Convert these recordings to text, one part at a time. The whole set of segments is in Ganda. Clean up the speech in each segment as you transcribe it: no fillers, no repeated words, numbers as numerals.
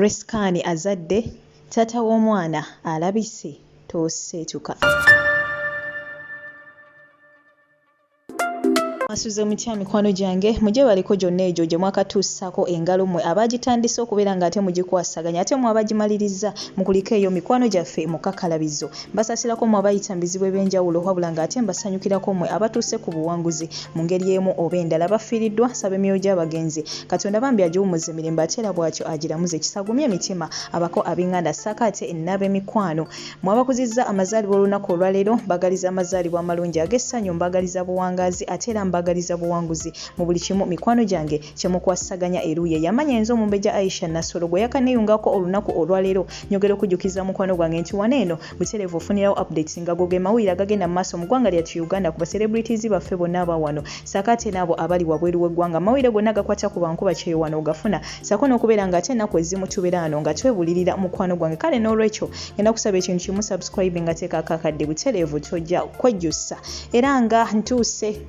Grace Khan azadde, taata w'omwana alabise toseetuka. Asuze mutya mikwano gyange mujye baliko gyonna egyo gye mwakatuusako engalo mmwe abagitandise okubeera ng'ate mugikwasaganya ate mwe abagimaliriza mukuliko eyo mikwano gyaffe mu kakalabizo. Mbasasirako mmwe abayita mu bizibu eby'enjawulo wabula ng'ate mbasanyukirako mmwe abatuuse ku buwanguzi mu ngeri emu oba endala. Bafiiriddwa saba emyoyo gy'abagenzi Katonda bambi agiwummuza emirembe ate era bw'atyo agiramuze kisagumye emitima abako ab'enganda ssaakaate n'ab'emikwano. Mwabakuzizza amazaalibwa olunaku olwaleero mbagaliza amazaalibwa amalungi ag'essanyu mbagaliza buwangaazi ate era mbagaliza buwanguzi mu buli kimu mikwano gyange kyemukwasaganya eruye yamanya enzo Mumbejja Aisha Nasolo gwe yakaneyungako olunaku olwaleero nyogera okujjukiza mukwano gwange nti waneeno butereevu ofunirawo updates nga go ge mawulire agagenda mu maaso mu ggwanga lyattu Uganda ku baselebrities baffe bonna aba wano ssaakaate n'abo abali wabweru w'eggwanga mawulire gonna gakwata ku bankuba kyeyo wano ogafuna ssaako n'okubeera ng'ate ennaku ezimu tubeera wano nga twebulirira mukwano gwange kale n'olwekyo ngenda kusaba ekintu kimu subscribe nga teekako akadde butereevu tojja kwejjusa era nga ntuuse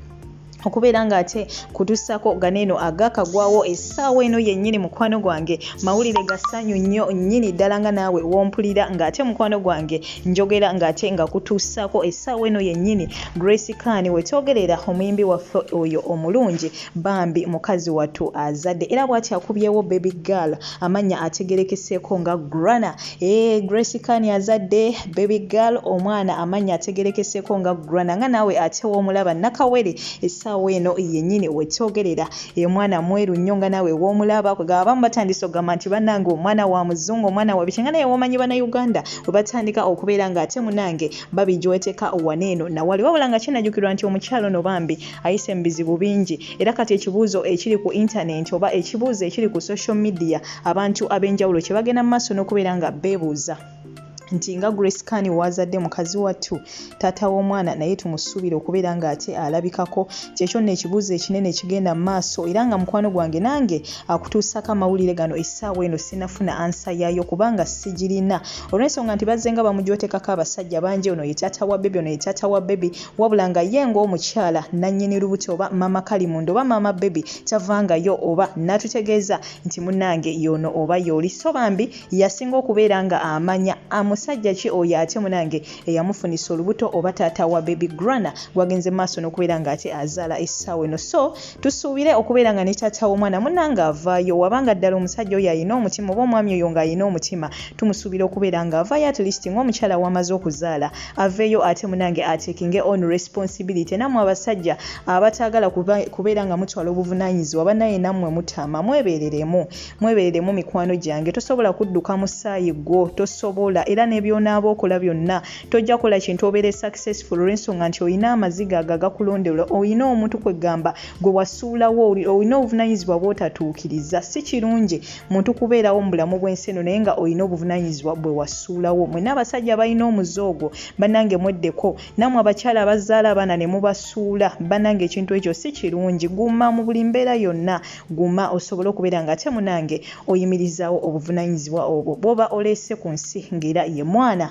okubeera ng'ate kutuusako ganeeno agakagwawo essaawa eno yennyini mukwano gwange mawulire gassanyu nnyo nnyini ddala nga naawe wompulira ng'ate mukwano gwange njogera ng'ate nga kutuusako essaawa eno yennyini Grace Khan wetwogerera omuyimbi waffe oyo omulungi bambi mukazi wattu azadde era bw'ati akubyewo baby girl amannya ategerekeseeko nga Grana. Grace Khan azadde baby girl omwana amannya ategerekeseeko nga Grana nga naawe ate woomulaba nakawere essaawa weno yennyini wetwogerera mwana mweru nnyo nga naawe woomulaba abamu batandise okugamba nti bannange omwana wa muzungu omwana wa biki nga naye womanyi Bannayuganda we batandika okubeera ng'ate munange babijweteka waneeno nawali wabula nga kinajjukirwa nti omukyalo no bambi ayise mu bizibu bingi era kati ekibuuzo ekiri ku internet oba ekibuuzo ekiri ku social media abantu ab'enjawulo kye bagenda mu maaso n'okubeera nga beebuuza nti nga Grace Khan wazadde mukazi wattu taata w'omwana naye tumusuubire okubeera ng'ate alabikako kyekyo nno ekibuuzo ekinene ekigenda mu maaso era nga mukwano gwange nange akutuusako amawulire gano essaawa eno sinafuna ansa yaayo kubanga sigirina olw'ensonga nti bazze nga bamujootekako abasajja bangi ono ye taata wa bebi ono ye taata wa bebi wabula nga ye ng'omukyala nannyini lubuto oba mama Kalimundo oba mama bebi tavangayo oba n'atutegeeza nti munnange yono oba yooli so bambi yasinga okubeera nga amanya musajja ki oyo ate munange eyamufunisa olubuto oba taata wa baby Grana gwagenze maaso n'okubeera ng'ate azaala essaawa eno so tusuubire okubeera nga ne taata w'omwana munange avaayo wabanga ddala omusajja oyo ayina omutima oba omwami oyo ng'ayina omutima tumusuubire okubeera ng'avaayo at least ng'omukyala wamaze okuzaala aveeyo ate munange atekinge on responsibility nammwe abasajja abataagala kubeera nga mutwala obuvunaanyizibwa bannaye nammwe mutama mwebereremu mikwano gyange tosobola kudduka mu ssaayi gwo tosobola era n'ebyonaaba okola byonna tojja kola kintu obeere successful olw'ensonga nti olina amaziga ago agakulondera olina omuntu kwegamba gwe wasuulawo olina obuvunaanyizibwa bw'otatuukiriza si kirungi muntu kubeerawo mu bulamu bw'ensi eno naye nga olina obuvunaanyizibwa bwe wasuulawo mwenna abasajja balina omuzoogo bannange mweddeko nammwe abakyala abazaala abaana ne mubasuula bannange ekintu ekyo si kirungi guma mu buli mbeera yonna guma osobole okubeera nga ate munange oyimirizaawo obuvunaanyizibwa obwo bw'oba oleese ku nsi ng'era ye mwana.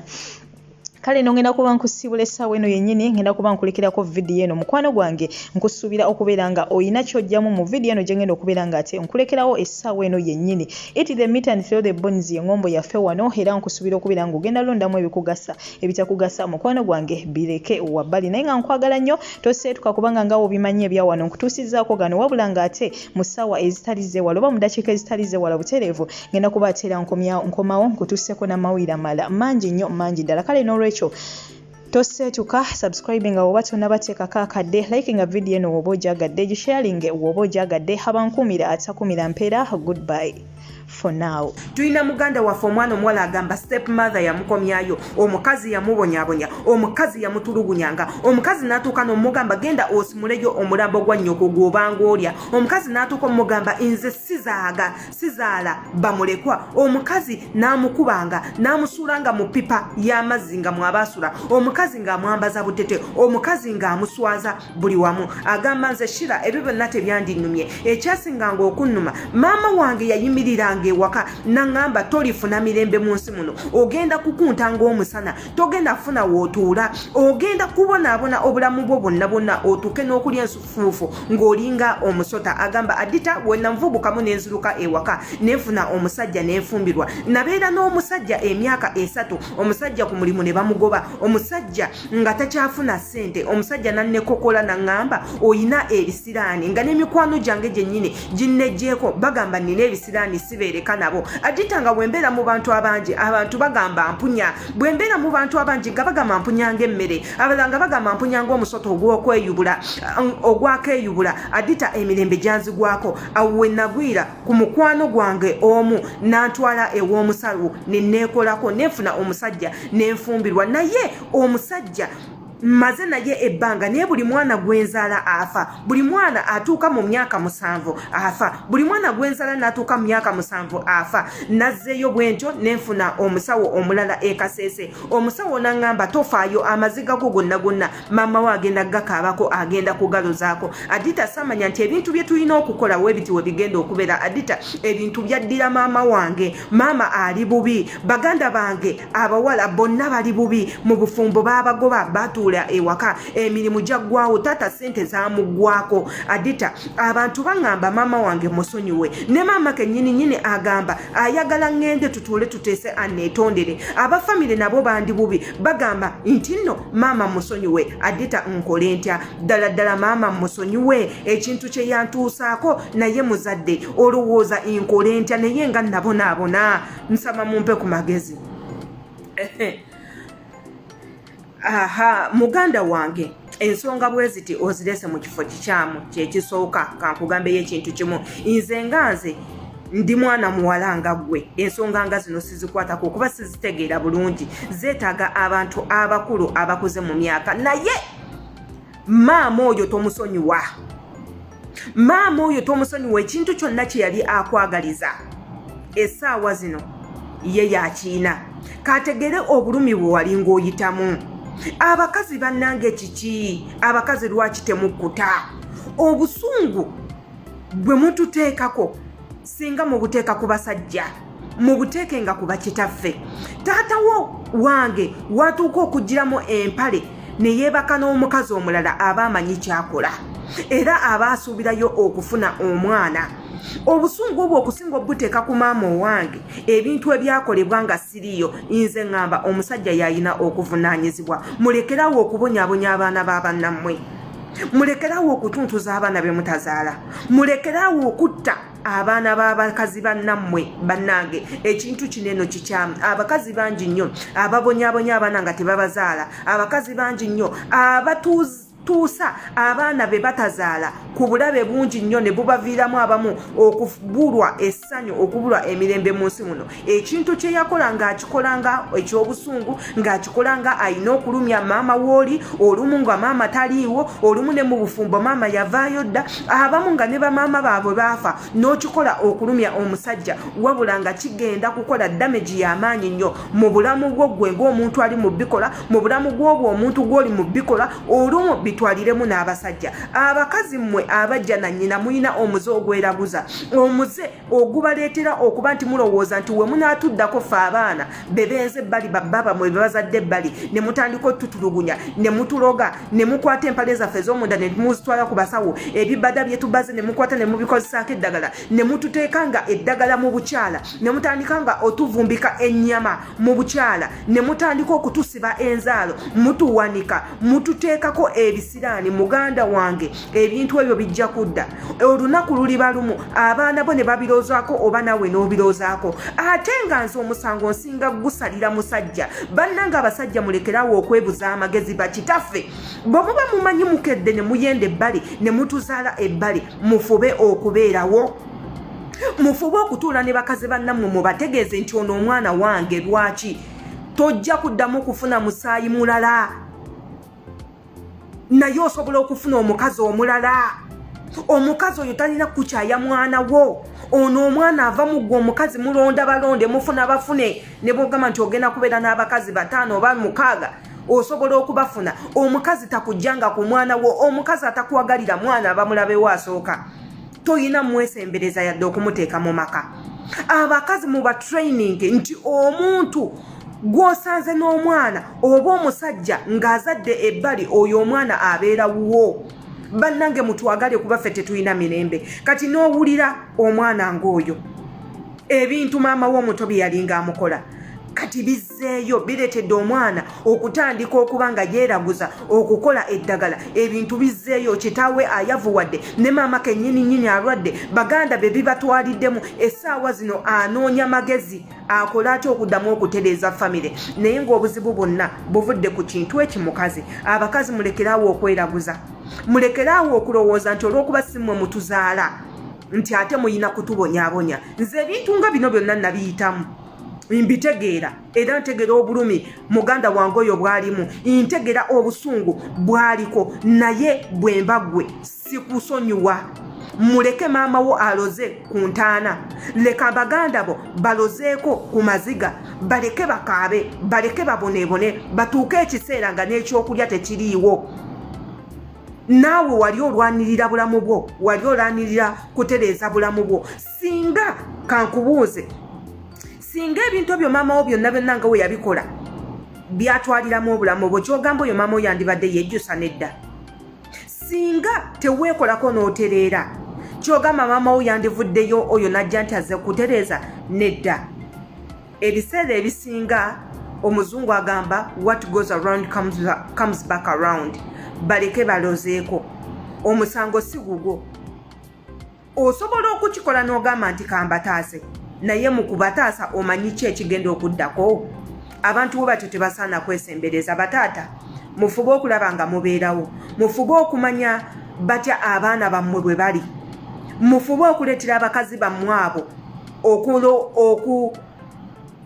Kale no ngenda kuba nkusiibula essaawa eno yennyini ngenda kuba nkulekerako vidiyo eno mukwano gwange nkusuubira okubeera nga oyina ky'ojjamu mu vidiyo eno gye ngenda okubeera nga ate nkulekerawo essaawa eno yennyini it the meat and throw the bones y'engombo yaffe wano era nkusuubira okubeera nga ogenda londamu ebikugasa ebitakugasa mukwano gwange bireke wabbali naye nga nkwagala nnyo toseetuka kubanga nga obimanyi ebya wano nkutuusizzaako gano wabula nga ate mu ssaawa ezitali zeewala oba mu ddakiika ezitali zeewala butereevu ngenda kuba ateera nkomawo nkutuuseko n'amawulire amala mangi nnyo mangi ddala kale n'olwekyo toseetuka subscribing oba tonnabateekako akadde likinga vidiyo eno woba ogyagadde gisharing woba ogyagadde abankumira atakumira mpeera goodbye for now. Tuina muganda waffe omwana omuwala agamba step mother yamukomyayo omukazi yamubonyabonya omukazi yamutulugunyanga omukazi n'atuuka n'omugamba genda osimuleyo omulambo gwa nnyoko gw'obanga olya omukazi n'atuuka omugamba nze sizaala bamulekwa omukazi n'amukubanga n'amusuulanga mu pipa y'amazzi nga mw'abaasula omukazi omukazi ng'amwambaza butete, omukazi ng'amuswaza buli wamu. Agamba nze Shira ebyo byonna tebyandinumye, ekyasinganga okunnuma maama wange yayimiriranga ewaka n'aŋŋamba tolifuna mirembe mu nsi muno, ogenda kukunta ng'omusana, togenda kufuna wootuula, ogenda kubonaabona obulamu bwo bwonna bwonna otuuke n'okulya ensufuufu ng'olinga omusota. Agamba Adita bwe nanvubukamu n'enziruka ewaka nenfuna omusajja n'enfumbirwa, nabeera n'omusajja emyaka 3, omusajja ku mulimu ne bamugoba, omusajja nga takyafuna ssente, omusajja nannekokola n'aŋŋamba oyina ebisiraani, nga n'emikwano gyange gyennyini ginnejjeeko bagamba nina ebisiraani sibeereka nabo. Adita nga bwembeera mu bantu abangi abantu bagamba mpunya, bwembeera mu bantu abangi nga bagamba mpunyanga emmere, abalala nga bagamba mpunyanga omusota ogwakeyubula. Adita emirembe gyanzigwako, awo we nagwira ku mukwano gwange omu n'antwala ew'omusawo ne neekolako nenfuna omusajja n'enfumbirwa. Naye omusajja maze naye ebbanga naye buli mwana gwenzaala afa, buli mwana atuuka mu myaka 7 afa, buli mwana gwenzaala n'atuuka mu myaka 7 afa. Nazzeeyo bwentyo nenfuna omusawo omulala Kasese. Omusawo n'aŋŋamba tofaayo, amaziga go gonna gonna maama we agenda gakaabako, agenda kugalozaako. Adita samanya nti ebintu bye tulina okukola webiti we bigenda okubeera. Adita ebintu byaddira maama wange, maama ali bubi, baganda bange abawala bonna bali bubi, mu bufumbo baabagoba batuula ewaka, emirimu gyaggwawo, taata ssente zaamugwako. Adita abantu baŋŋamba maama wange musonyiwe, ne maama kennyini agamba ayagala ŋŋende tutuule tuteese anneetondere. Abafamire nabo bandi bubi bagamba nti nno maama musonyiwe. Adita nkole ntya? Ddala maama musonyiwe, ekintu kye yantuusaako naye muzadde olowooza nkole ntya? Naye nga nabonaabona, nsaba mumpe ku magezi. Aha, muganda wange ensonga bwe ziti ozirese mu kifo kikyamu kyekisooka. Kankugambeyo ekintu kimu, nze nga nze ndi mwana muwala nga ggwe, ensonga nga zino sizikwatako kuba sizitegeera bulungi, zeetaaga abantu abakulu abakuze mu myaka. Naye maama oyo tomusonyiwa, maama oyo tomusonyiwa, ekintu kyonna kye yali akwagaliza essaawa zino ye yakiina. Kategere obulumi bwe wali ng'oyitamu. Abakazi bannange kiki? Abakazi lwaki temukkuta? Obusungu bwe mututeekako singa mubuteeka ku basajja, mubuteekenga ku bakitaffe. Taatawo wange watuuka okugiramu empale ne yeebaka n'omukazi omulala aba amanyi kyakola, era aba asuubirayo okufuna omwana. Obusungu obwo okusinga obuteeka ku maama owange, ebintu ebyakolebwa nga siriyo, nze ŋŋamba omusajja yalina okuvunaanyizibwa. Mulekerawo okubonyaabonya abaana b'abannammwe, mulekerawo okutuntuza abaana be mutazaala, mulekerawo okutta abaana b'abakazi bannammwe. Bannange ekintu kineno kikyamu. Abakazi bangi nnyo ababonyaabonya abaana nga tebabazaala, abakazi bangi nnyo abatuusa abaana be batazaala ku bulabe bungi nnyo ne bubaviiramu abamu okubulwa essanyu, okubulwa emirembe mu nsi muno. Ekintu kye yakola ng'akikolanga ekyobusungu, ng'akikolanga alina okulumya maama wooli, olumu nga maama taliiwo, olumu ne mu bufumbo maama yavaayo dda, abamu nga ne bamaama baabwe baafa, n'okikola okulumya omusajja, wabula nga kigenda kukola damage y'amaanyi nnyo mu bulamu bwo ggwe ng'omuntu ali mu bikola, mu bulamu gw'obwo omuntu gw'oli mu bikola, olumu bitwaliremu n'abasajja. Abakazi mmwe abajja na nnyina muyina omuze ogweraguza, omuze ogubaleetera okuba nti mulowooza nti we munaatuddako ffe abaana bebenze ebbali bababa mwe bazadde ebbali, ne mutandika otutulugunya, ne mutuloga, ne mukwata empale zaffe ez'omunda ne muzitwala ku basawo, ebibada bye tubaze ne mukwata ne mubikozesaako eddagala, ne mututeeka nga eddagala mu bukyala, ne mutandika nga otuvumbika ennyama mu bukyala, ne mutandika okutusiba enzaalo, mutuwanika, mututeekako ebisiraani. Muganda wange ebintu ebyo bijja kudda, olunaku luliba lumu abaana bo ne babiroozaako oba nawe n'obiroozaako. Ate nga nze omusango nsinga gusalira musajja. Bannanga abasajja mulekerawo okwebuza amagezi bakitaffe. Bwe muba mumanyi mukedde ne muyenda ebbali ne mutuzaala ebbali, mufube okubeerawo, mufube okutuula ne bakazi bannammwe mubategeeze nti ono omwana wange lwaki tojja kuddamu kufuna musaayi mulala, naye osobola okufuna omukazi omulala. Omukazi oyo talina kukyaya mwana wo, ono omwana ava mu ggwe omukazi mulonda balonde mufuna bafune, ne bwogamba nti ogenda kubeera n'abakazi 5 oba 6, osobola okubafuna. Omukazi takujjanga ku mwana wo, omukazi atakuwagalira mwana abamulabewo asooka. Toyina mwesembereza yadde okumuteeka mu maka. Abakazi muba training nti omuntu gw'osanze n'omwana oba omusajja ng'azadde ebbali oyo omwana abeera wuwo. Bannange mutwagale kuba ffe tetulina mirembe. Kati n'owulira omwana ng'oyo ebintu maama w'omuto bye yalinga amukola kati bizzeeyo bireetedde omwana okutandika okuba nga yeeraguza okukola eddagala. Ebintu bizzeeyo, kitaawe ayavuwadde ne maama kennyini alwadde, baganda be bibatwaliddemu. Essaawa zino anoonya magezi akola atya okuddamu okutereeza famire. Naye ng'obuzibu bwonna buvudde ku kintu ekimukazi. Abakazi mulekeraawo okweraguza, mulekeraawo okulowooza nti olw'okuba si mmwe mutuzaala nti ate muyina kutubonyaabonya. Nze ebintu nga bino byonna nabiyitamu, mbitegeera era ntegeera obulumi muganda wange oyo bwalimu, ntegeera obusungu bwaliko, naye bwe mbagwe sikusonyiwa. Muleke maama wo aloze ku ntaana, leka baganda bo balozeeko ku maziga, baleke bakaabe, baleke baboneebone, batuuke ekiseera nga n'ekyokulya tekiriiwo. Naawe wali olwanirira bulamu bwo, wali olwanirira kutereeza bulamu bwo. Singa kankubuuze, singa ebintu ebyo maama wo byonna byonna nga we yabikola byatwaliramu obulamu bwo, kyogamba oyo maama wo yandibadde yejjusa nedda. Singa teweekolako n'otereera, kyogamba maama wo yandivuddeyo oyo najja nti azze kutereeza nedda. Ebiseera ebisinga omuzungu agamba what goes around comes back around. Baleke balozeeko, omusango si gugwo. Osobola okukikola n'ogamba nti kambataase, naye mu kubataasa omanyi ki ekigenda okuddako? Abantu bo batyo tebasaana kwesembereza. Bataata mufube okulaba nga mubeerawo, mufube okumanya batya abaana bammwe bwe bali, mufube okuleetera abakazi bammwe abo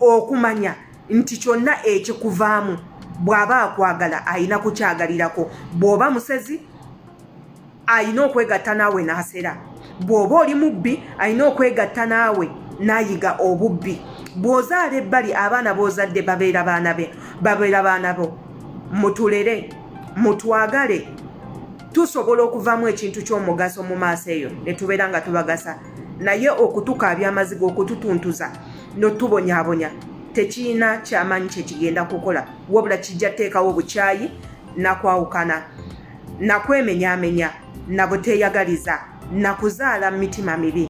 okumanya nti kyonna ekikuvaamu bw'aba akwagala ayina kukyagalirako. Bw'oba musezi ayina okwegatta naawe n'asera, bw'oba oli mubbi ayina okwegatta naawe n'ayiga obubbi. Bw'ozaala ebbali abaana b'ozadde babeera baana bo. Mutulere, mutwagale, tusobola okuvaamu ekintu ky'omugaso mu maaso eyo ne tubeera nga tubagasa. Naye okutukaabya amaziga, okututuntuza n'otubonyaabonya tekiina kyamaanyi kye kigenda kukola, wabula kijja teekawo bukyayi, nakwawukana, nakwemenyaamenya, nabuteeyagaliza, nakuzaala mitima mibi.